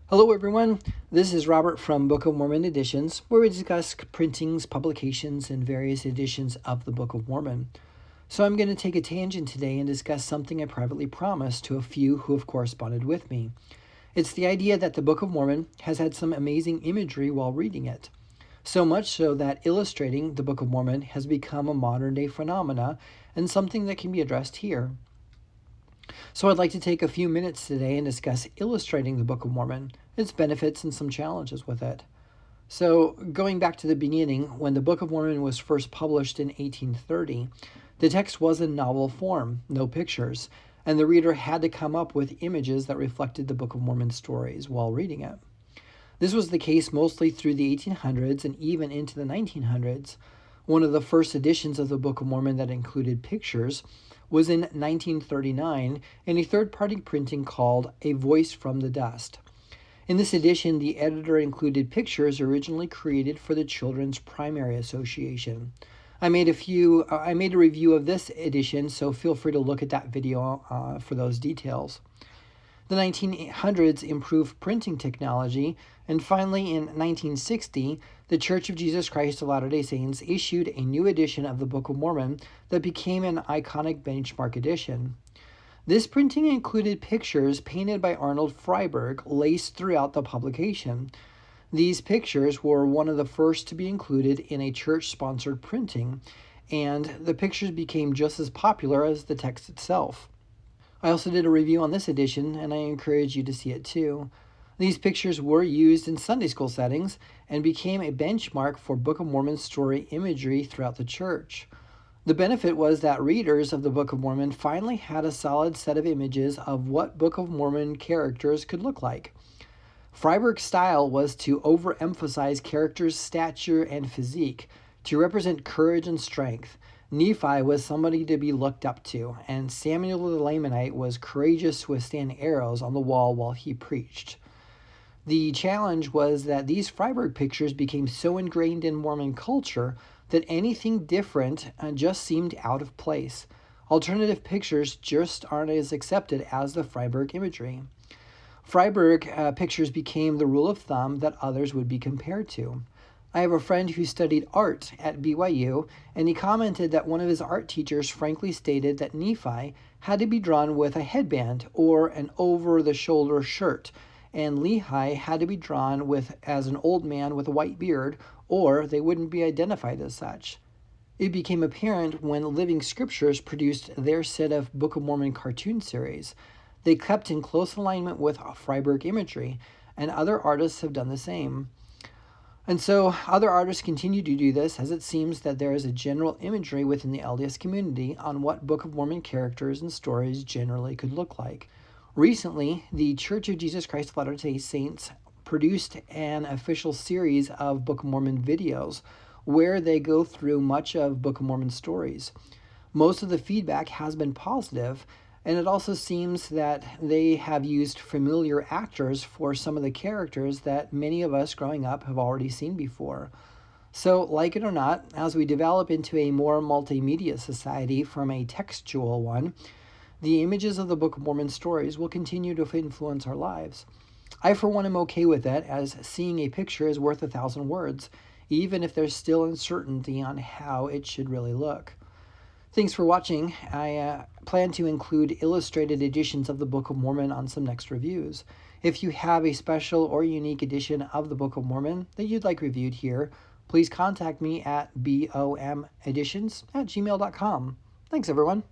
Hello everyone, this is Robert from Book of Mormon Editions, where we discuss printings, publications, and various editions of the Book of Mormon. So I'm going to take a tangent today and discuss something I privately promised to a few who have corresponded with me. It's the idea that the Book of Mormon has had some amazing imagery while reading it. So much so that illustrating the Book of Mormon has become a modern day phenomena and something that can be addressed here. So I'd like to take a few minutes today and discuss illustrating the Book of Mormon, its benefits, and some challenges with it. So, going back to the beginning, when the Book of Mormon was first published in 1830, the text was in novel form, no pictures, and the reader had to come up with images that reflected the Book of Mormon stories while reading it. This was the case mostly through the 1800s and even into the 1900s. One of the first editions of the Book of Mormon that included pictures was in 1939 in a third-party printing called A Voice from the Dust. In this edition, the editor included pictures originally created for the Children's Primary Association. I made a review of this edition, so feel free to look at that video for those details. The 1900s improved printing technology, and finally in 1960, the Church of Jesus Christ of Latter-day Saints issued a new edition of the Book of Mormon that became an iconic benchmark edition. This printing included pictures painted by Arnold Freiberg laced throughout the publication. These pictures were one of the first to be included in a church-sponsored printing, and the pictures became just as popular as the text itself. I also did a review on this edition, and I encourage you to see it too. These pictures were used in Sunday school settings and became a benchmark for Book of Mormon story imagery throughout the church. The benefit was that readers of the Book of Mormon finally had a solid set of images of what Book of Mormon characters could look like. Freiberg's style was to overemphasize characters' stature and physique, to represent courage and strength. Nephi was somebody to be looked up to, and Samuel the Lamanite was courageous to withstand arrows on the wall while he preached. The challenge was that these Freiberg pictures became so ingrained in Mormon culture that anything different just seemed out of place. Alternative pictures just aren't as accepted as the Freiberg imagery. Freiberg pictures became the rule of thumb that others would be compared to. I have a friend who studied art at BYU, and he commented that one of his art teachers frankly stated that Nephi had to be drawn with a headband or an over-the-shoulder shirt, and Lehi had to be drawn as an old man with a white beard, or they wouldn't be identified as such. It became apparent when Living Scriptures produced their set of Book of Mormon cartoon series. They kept in close alignment with Freiberg imagery, and other artists have done the same. And so other artists continue to do this, as it seems that there is a general imagery within the LDS community on what Book of Mormon characters and stories generally could look like. Recently, the Church of Jesus Christ of Latter-day Saints produced an official series of Book of Mormon videos where they go through much of Book of Mormon stories. Most of the feedback has been positive, and it also seems that they have used familiar actors for some of the characters that many of us growing up have already seen before. So, like it or not, as we develop into a more multimedia society from a textual one, the images of the Book of Mormon stories will continue to influence our lives. I, for one, am okay with that, as seeing a picture is worth 1,000 words, even if there's still uncertainty on how it should really look. Thanks for watching. I plan to include illustrated editions of the Book of Mormon on some next reviews. If you have a special or unique edition of the Book of Mormon that you'd like reviewed here, please contact me at bomeditions@gmail.com. Thanks, everyone.